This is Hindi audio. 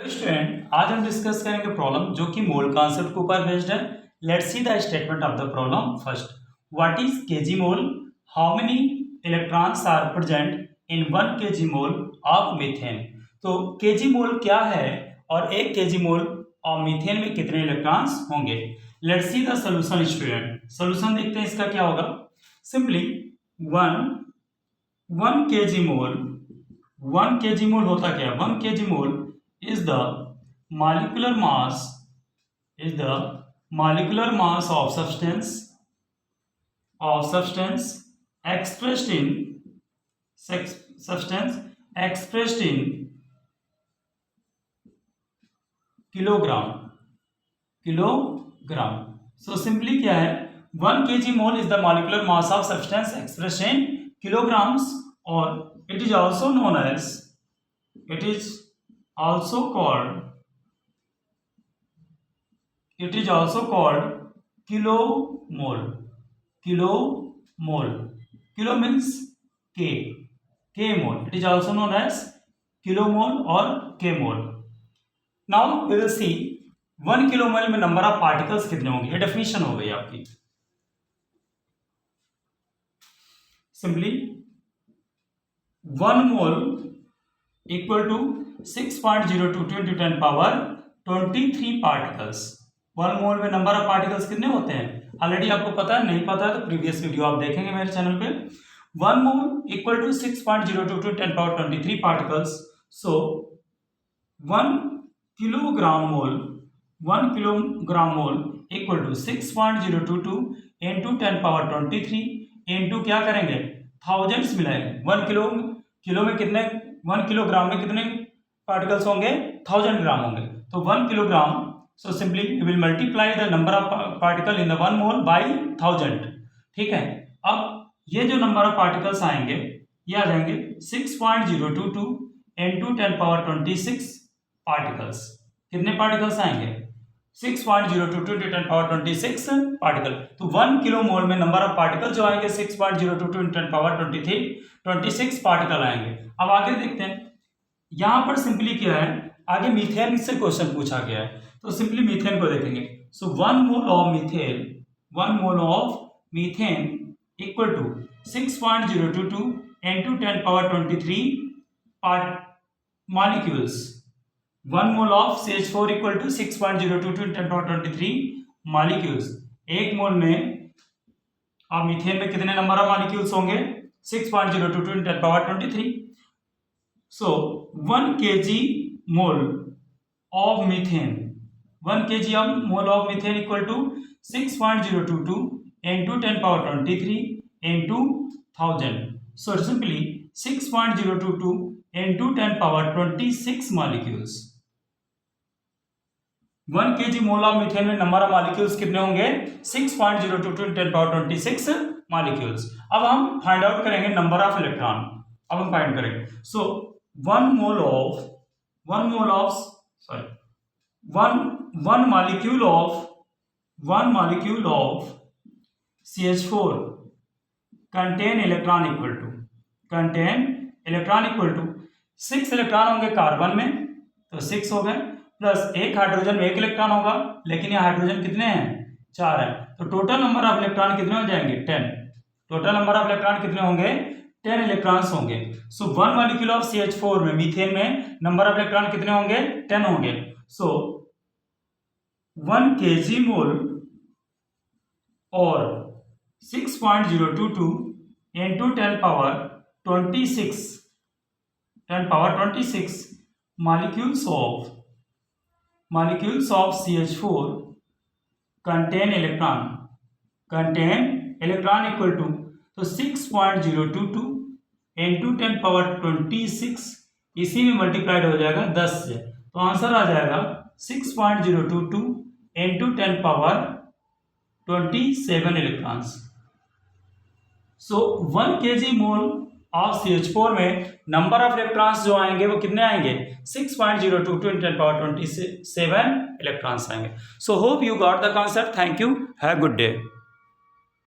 स्टूडेंट, आज हम डिस्कस करेंगे प्रॉब्लम जो कि मोल कॉन्सेप्ट के ऊपर बेस्ड है। Let's see the statement of the problem first. What is kg mole? How many electrons are present in 1 kg mole of methane? तो केजी मोल क्या है और 1 केजी मोल ऑफ मीथेन में कितने इलेक्ट्रॉन्स होंगे? Let's see the solution student. Solution देखते हैं इसका क्या होगा। सिंपली 1 केजी मोल होता क्या है? 1 kg mole is the molecular mass of substance expressed in kilogram. So simply क्या है, 1 kg mole is the molecular mass of substance expressed in kilograms, और it is also called kilomole. Kilo means k mole. It is also known as kilomole or k mole. Now we will see 1 kilomole में नंबर ऑफ पार्टिकल्स कितने होंगे। ये डेफिनेशन हो गई आपकी। Simply 1 mole equal to 6.02 into 10 power 23 particles. 1 mole में नंबर ऑफ पार्टिकल्स कितने होते हैं ऑलरेडी आपको पता है, नहीं पता है तो प्रीवियस वीडियो आप देखेंगे मेरे चैनल पे। 1 mole equal to 6.02 into 10 power 23 particles. So 1 kilogram mole equal to 6.022 into 10 power 23 into क्या करेंगे, थाउजेंड्स मिलाएंगे। 1 किलो में कितने, 1 किलोग्राम में कितने पार्टिकल्स होंगे? 1000 ग्राम होंगे। तो 1 kilogram, so simply we will multiply the number of particle in the 1 mole by 1000। ठीक है, अब ये जो नंबर ऑफ पार्टिकल्स आएंगे ये आ जाएंगे 6.022 into 10 पावर 26 पार्टिकल्स। कितने पार्टिकल्स आएंगे? 6.022 into 10 पावर 26 पार्टिकल। तो 1 किलो मोल में नंबर ऑफ पार्टिकल जो आएंगे 6.022 into 10 पावर 26 पार्टिकल आएंगे। अब आगे देखते हैं, यहां पर सिंपली क्या है, आगे मीथेन से क्वेश्चन पूछा गया है तो सिंपली मीथेन को देखेंगे। So 1 mole of methane equal to 6.022 into 10 power 23 molecules. 1 mole of CH4 equal to 6.022 into 10 power 23 molecules. 1 mole में अब मीथेन में कितने नंबर ऑफ मॉलिक्यूल्स होंगे? 6.022 into 10 power 23। So 1 kg mole of methane equal to 6.022 into 10 power 23 into 1000. So simply 6.022 into 10 power 26 molecules. 1 kg mole of methane में नंबर ऑफ मॉलिक्यूल्स कितने होंगे? 6.022 into 10 power 26 मॉलिक्यूल्स। अब हम फाइंड आउट करेंगे नंबर ऑफ इलेक्ट्रॉन। अब हम फाइंड करेंगे। सो 1 molecule of CH4 contain electron equal to 6 electron होंगे कार्बन में, तो 6 हो गए, प्लस एक हाइड्रोजन में 1 इलेक्ट्रॉन होगा, लेकिन ये हाइड्रोजन कितने हैं? 4 है। तो टोटल नंबर ऑफ इलेक्ट्रॉन कितने हो जाएंगे? 10। टोटल नंबर ऑफ इलेक्ट्रॉन कितने होंगे? 10 इलेक्ट्रॉन्स होंगे। सो 1 मॉलिक्यूल ऑफ CH4 में, मीथेन में नंबर ऑफ इलेक्ट्रॉन कितने होंगे? 10 होंगे। सो 1 kg मोल और 6.022 into 10 power 26 molecules of CH4 contain electron equal to, तो 6.022 into 10 पावर 26 इसी में मल्टीप्लाइड हो जाएगा 10 से, तो आंसर आ जाएगा 6.022 into 10 power 27 electrons. So 1 kg mole of CH4 में नंबर ऑफ इलेक्ट्रॉन्स जो आएंगे वो कितने आएंगे? 6.022 into 10 पावर 27 इलेक्ट्रॉन्स आएंगे। So hope you got the concept. Thank you, have a good day.